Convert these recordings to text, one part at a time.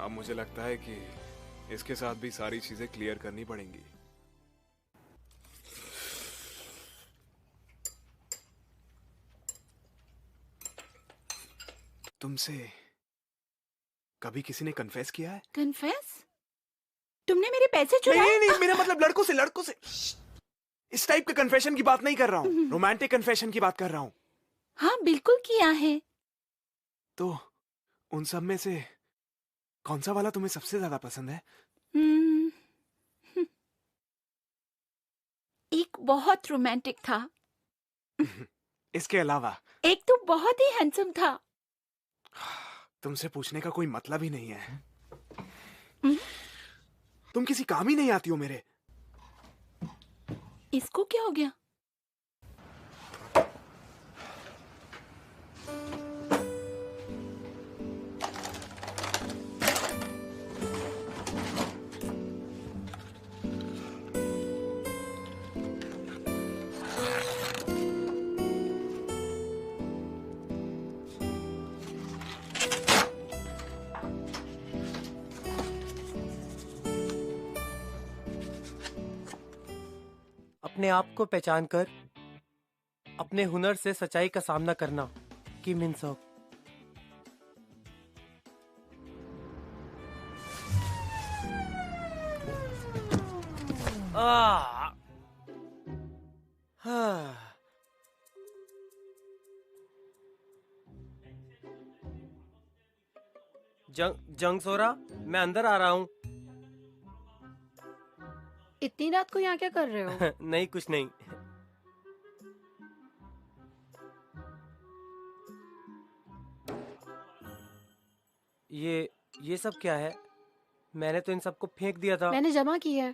अब मुझे लगता है कि इसके साथ भी सारी चीजें क्लियर करनी पड़ेंगी। तुमसे कभी किसी ने कन्फेस किया है? कन्फेस? तुमने मेरे पैसे नहीं चुराए? नहीं नहीं, मेरा मतलब लड़कों से। इस टाइप के कन्फेशन की बात नहीं कर रहा हूँ, रोमांटिक कन्फेशन की बात कर रहा हूँ। हाँ बिल्कुल किया है। तो उन सब में से कौन सा वाला तुम्हें सबसे ज्यादा पसंद है? हम्म, एक बहुत रोमांटिक था। इसके अलावा? एक तो बहुत ही हैंडसम था। तुमसे पूछने का कोई मतलब ही नहीं है। हम्म, तुम किसी काम ही नहीं आती हो मेरे। इसको क्या हो गया? अपने आप को पहचान कर अपने हुनर से सच्चाई का सामना करना, किम इन सॉक। जंग सोरा, मैं अंदर आ रहा हूँ। इतनी रात को यहाँ क्या कर रहे हो? नहीं, कुछ नहीं। ये सब क्या है? मैंने तो इन सबको फेंक दिया था। मैंने जमा की है।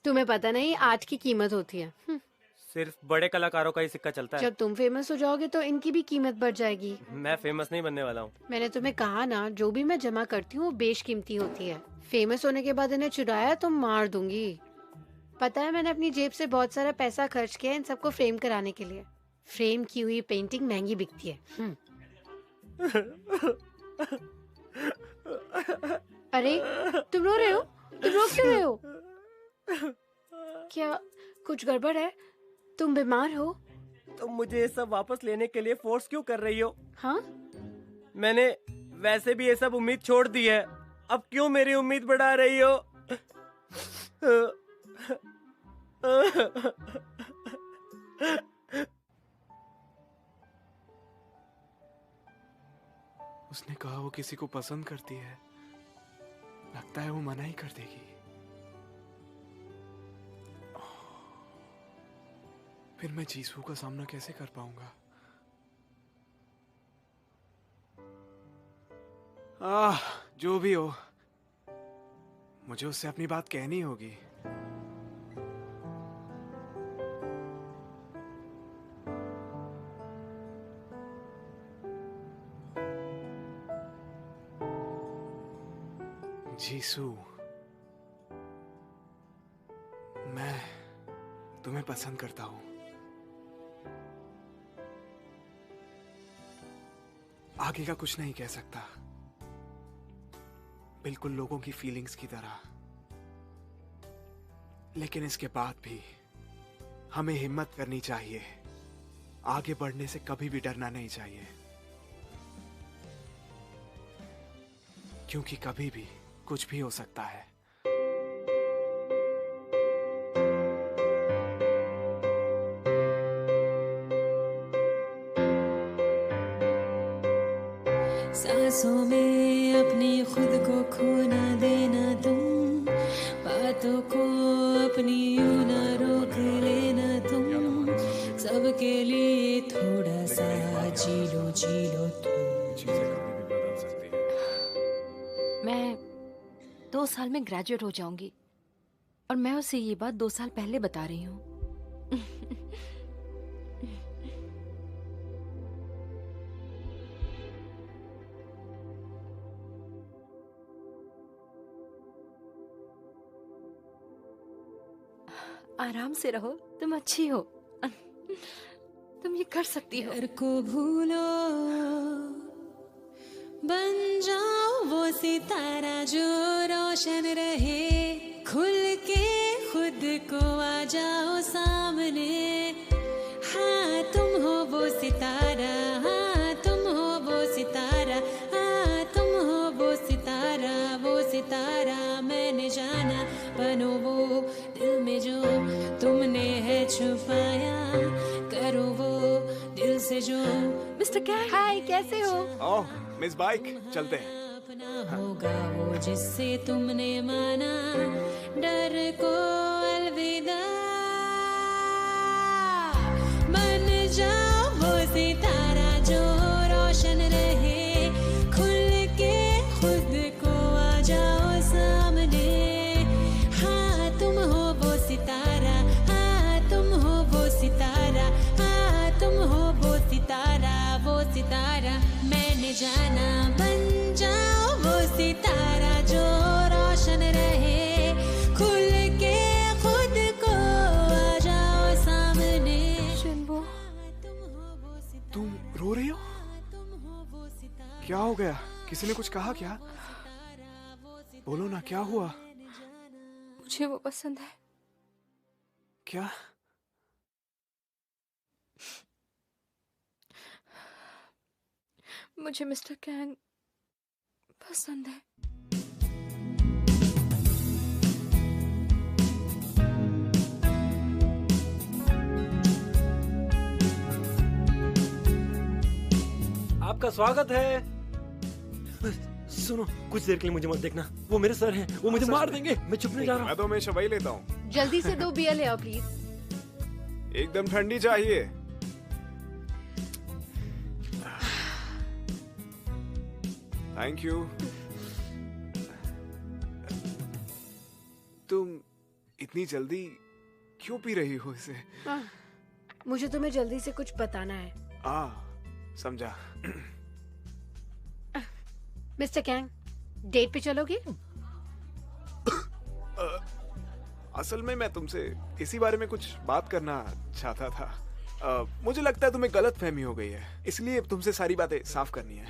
तुम्हें पता नहीं आज की कीमत होती है। सिर्फ बड़े कलाकारों का ही सिक्का चलता है। जब तुम फेमस हो जाओगे तो इनकी भी कीमत बढ़ जाएगी। मैं फेमस नहीं बनने वाला हूँ। मैंने तुम्हें कहा ना, जो भी मैं जमा करती हूँ वो बेशकीमती होती है। फेमस होने के बाद इन्हें चुराया तो मार दूंगी। पता है, मैंने अपनी जेब से बहुत सारा पैसा खर्च किया इन सबको फ्रेम कराने के लिए। फ्रेम की हुई पेंटिंग महंगी बिकती है। अरे तुम रो रहे हो? तुम रो क्यों रहे हो? क्या कुछ गड़बड़ है? तुम बीमार हो? तो मुझे ये सब वापस लेने के लिए फोर्स क्यों कर रही हो? हाँ, मैंने वैसे भी ये सब उम्मीद छोड़ दी है, अब क्यों मेरी उम्मीद बढ़ा रही हो? उसने कहा वो किसी को पसंद करती है। लगता है वो मना ही कर देगी। फिर मैं जीसू का सामना कैसे कर पाऊंगा? जो भी हो, मुझे उससे अपनी बात कहनी होगी। जीसू, मैं तुम्हें पसंद करता हूं। आगे का कुछ नहीं कह सकता, बिल्कुल लोगों की फीलिंग्स की तरह। लेकिन इसके बाद भी हमें हिम्मत करनी चाहिए। आगे बढ़ने से कभी भी डरना नहीं चाहिए, क्योंकि कभी भी कुछ भी हो सकता है। सांसों में अपनी खुद को खो ना देना तुम, बातों को अपनी यूं ना रोक लेना तुम, सबके लिए थोड़ा सा जी लो तुम। चीजें कभी भी बदल सकती है। मैं 2 साल में ग्रेजुएट हो जाऊंगी और मैं उसे ये बात 2 साल पहले बता रही हूँ। आराम से रहो, तुम अच्छी हो। तुम ये कर सकती हो। डर को भूलो, बन जाओ वो सितारा जो रोशन रहे, खुल के खुद को आ जाओ सामने। हाँ तुम हो वो सितारा, हाँ तुम हो वो सितारा, हाँ तुम हो वो सितारा, वो सितारा मैंने जाना। बनो वो दिल में जो तुमने है छुपाया, करो वो दिल से जो। मिस्टर कैंग, हाय, कैसे हो? ओह मिस बाइक, चलते हैं। अपना होगा वो जिससे तुमने माना, डर को अलविदा। बन जाओ वो सितारा जो रोशन रहे, खुल के खुद को आ जाओ सामने। हाँ तुम हो वो सितारा, हाँ तुम हो वो सितारा, हाँ तुम हो वो सितारा, वो सितारा मैंने जाना। बन जाओ वो सितारा जो रोशन रहे, खुल के खुद को आ जाओ सामने। शिनबो, तुम रो रही हो? क्या हो गया? किसी ने कुछ कहा क्या? बोलो ना, क्या हुआ? मुझे वो पसंद है। क्या? मुझे मिस्टर कैंग पसंद है। आपका स्वागत है। सुनो, कुछ देर के लिए मुझे मत देखना, वो मेरे सर हैं, वो मुझे सच मार में? देंगे। मैं चुप नहीं जा रहा मैं तो हमेशा वही लेता हूँ। जल्दी से 2 बियर ले आओ प्लीज। एकदम ठंडी चाहिए। Thank you. तुम इतनी जल्दी क्यों पी रही हो इसे? मुझे तुम्हें जल्दी से कुछ बताना है। समझा। मिस्टर कैंग, डेट पे चलोगे? असल में मैं तुमसे इसी बारे में कुछ बात करना चाहता था। मुझे लगता है तुम्हें गलत फहमी हो गई है, इसलिए तुमसे सारी बातें साफ करनी है।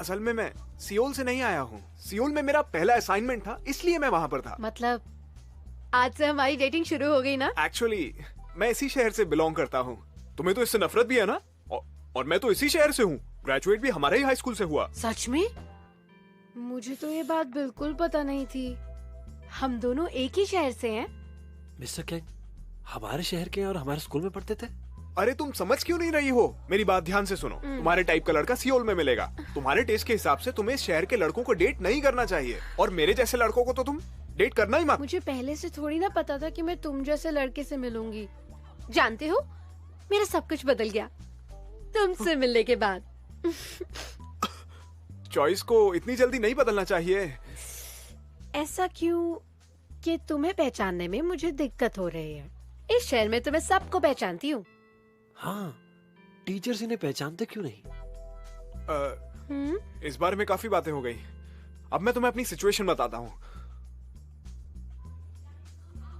असल में मैं सियोल से नहीं आया हूँ। सियोल में मेरा पहला असाइनमेंट था, इसलिए मैं वहां पर था। मतलब आज से हमारी डेटिंग शुरू हो गई ना? एक्चुअली मैं इसी शहर से बिलोंग करता हूँ। तुम्हें तो इससे नफरत भी है ना? और मैं तो इसी शहर से हूँ। ग्रेजुएट भी हमारे ही हाई स्कूल से हुआ। सच में? मुझे तो ये बात बिल्कुल पता नहीं थी। हम दोनों एक ही शहर से हैं। मिस्टर कैंग हमारे शहर के और हमारे स्कूल में पढ़ते थे। अरे तुम समझ क्यों नहीं रही हो? मेरी बात ध्यान से सुनो। तुम्हारे टाइप का लड़का सियोल में मिलेगा। तुम्हारे टेस्ट के हिसाब से तुम्हें इस शहर के लड़कों को डेट नहीं करना चाहिए, और मेरे जैसे लड़कों को तो तुम डेट करना ही मत। मुझे पहले से थोड़ी ना पता था कि मैं तुम जैसे लड़के से मिलूंगी। जानते हो, मेरा सब कुछ बदल गया तुमसे मिलने के बाद। चॉइस को इतनी जल्दी नहीं बदलना चाहिए। ऐसा क्यों कि तुम्हें पहचानने में मुझे दिक्कत हो रही है? इस शहर में तो मैं सबको पहचानती हूँ। हाँ, टीचर्स इन्हें पहचानते क्यों नहीं? इस बारे में काफी बातें हो गई। अब मैं तुम्हें अपनी सिचुएशन बताता हूँ।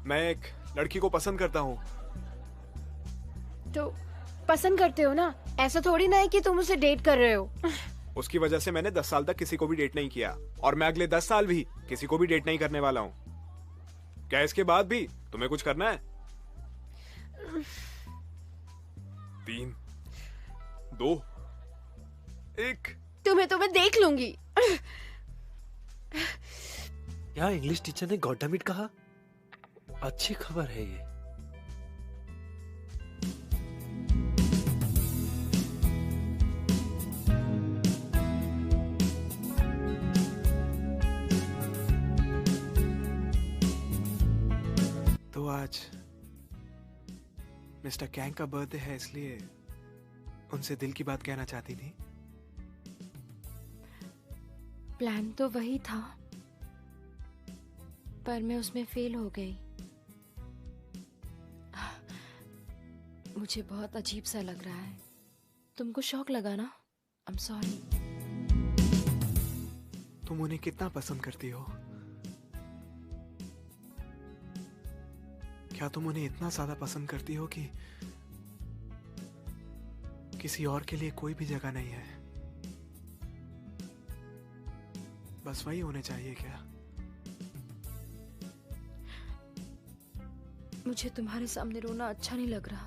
मैं एक लड़की को पसंद करता हूँ। तो पसंद करते हो ना, ऐसा थोड़ी ना है कि तुम उसे डेट कर रहे हो। उसकी वजह से मैंने 10 साल तक किसी को भी डेट नहीं किया, और मैं अगले 10 साल भी किसी को भी डेट नहीं करने वाला हूँ। क्या इसके बाद भी तुम्हें कुछ करना है? 3, 2, 1। तुम्हें देख लूंगी। क्या इंग्लिश टीचर ने गॉड डैम इट कहा? अच्छी खबर है ये। तो आज मिस्टर कैंग का बर्थडे है, इसलिए उनसे दिल की बात कहना चाहती थी। प्लान तो वही था, पर मैं उसमें फेल हो गई। मुझे बहुत अजीब सा लग रहा है। तुमको शौक लगा ना? I am sorry. तुम उन्हें कितना पसंद करती हो? क्या तुम उन्हें इतना ज्यादा पसंद करती हो कि किसी और के लिए कोई भी जगह नहीं है? बस वही होने चाहिए क्या? मुझे तुम्हारे सामने रोना अच्छा नहीं लग रहा,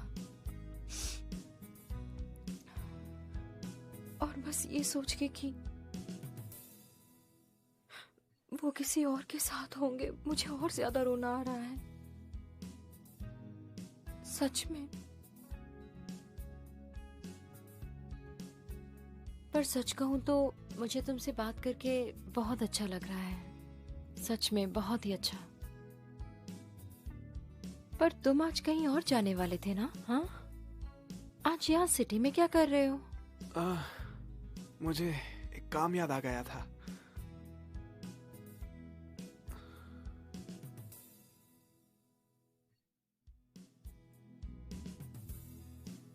और बस ये सोच के कि वो किसी और के साथ होंगे, मुझे और ज्यादा रोना आ रहा है। सच में। पर सच कहूं तो मुझे तुमसे बात करके बहुत अच्छा लग रहा है, सच में बहुत ही अच्छा। पर तुम आज कहीं और जाने वाले थे ना? हाँ, आज यहाँ सिटी में क्या कर रहे हो? मुझे एक काम याद आ गया था।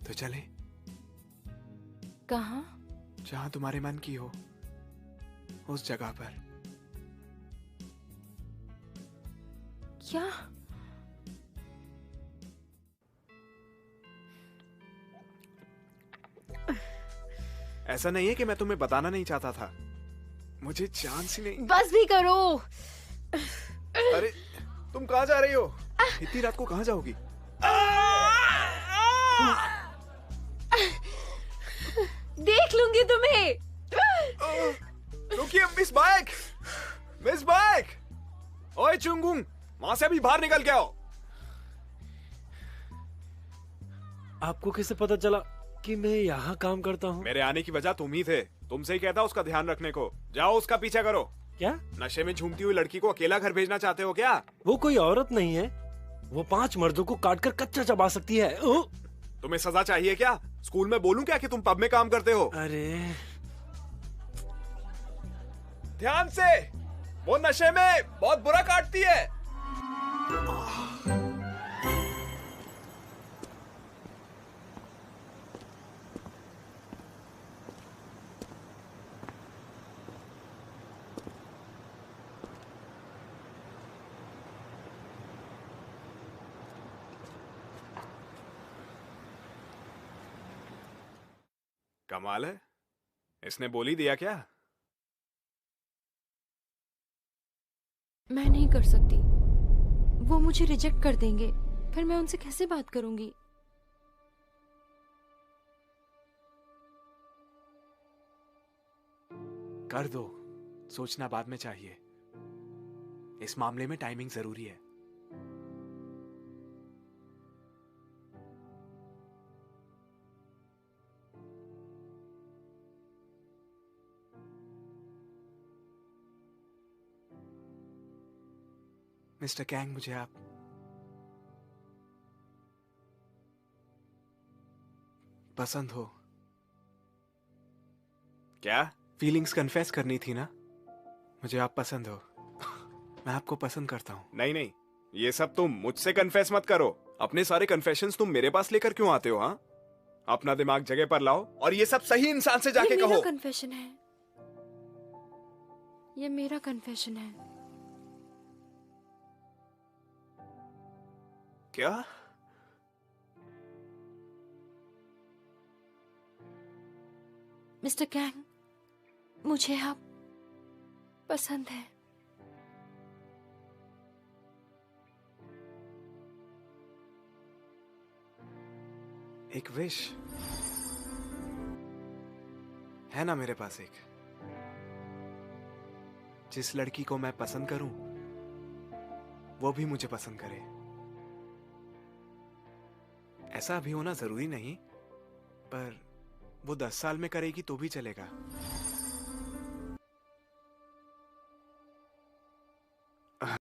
तो चले? कहाँ? जहां तुम्हारे मन की हो, उस जगह पर। क्या? ऐसा नहीं है कि मैं तुम्हें बताना नहीं चाहता था, मुझे चांस ही नहीं। बस भी करो। अरे तुम कहाँ जा रही हो? इतनी रात को कहाँ जाओगी? देख लूंगी तुम्हें। रुकिए मिस बाइक, मिस बाइक। ओए चुंगुंग, वहां से अभी बाहर निकल के आओ। आपको कैसे पता चला कि मैं यहाँ काम करता हूँ? मेरे आने की वजह तुम ही थे, तुमसे ही कहता उसका ध्यान रखने को। जाओ उसका पीछा करो। क्या? नशे में झूमती हुई लड़की को अकेला घर भेजना चाहते हो क्या? वो कोई औरत नहीं है, वो 5 मर्दों को काटकर कच्चा चबा सकती है। तुम्हें सजा चाहिए क्या? स्कूल में बोलूं क्या कि तुम पब में काम करते हो? अरे ध्यान से, वो नशे में बहुत बुरा काटती है। कमाल है, इसने बोल ही दिया क्या? मैं नहीं कर सकती, वो मुझे रिजेक्ट कर देंगे, फिर मैं उनसे कैसे बात करूंगी? कर दो, सोचना बाद में चाहिए। इस मामले में टाइमिंग जरूरी है। मिस्टर कैंग, मुझे आप पसंद हो। क्या? फीलिंग्स कन्फेस करनी थी ना? मुझे आप पसंद हो। मैं आपको पसंद करता हूँ। नहीं नहीं, ये सब तुम मुझसे कन्फेस मत करो। अपने सारे कन्फेशंस तुम मेरे पास लेकर क्यों आते हो? हाँ, अपना दिमाग जगह पर लाओ और ये सब सही इंसान से जाके ये कहो। मेरा कन्फेशन है, ये मेरा कन्फेशन है। क्या? मिस्टर कैंग, मुझे आप पसंद है। एक विश है ना मेरे पास एक। जिस लड़की को मैं पसंद करूं, वो भी मुझे पसंद करे। ऐसा भी होना जरूरी नहीं, पर वो 10 साल में करेगी तो भी चलेगा।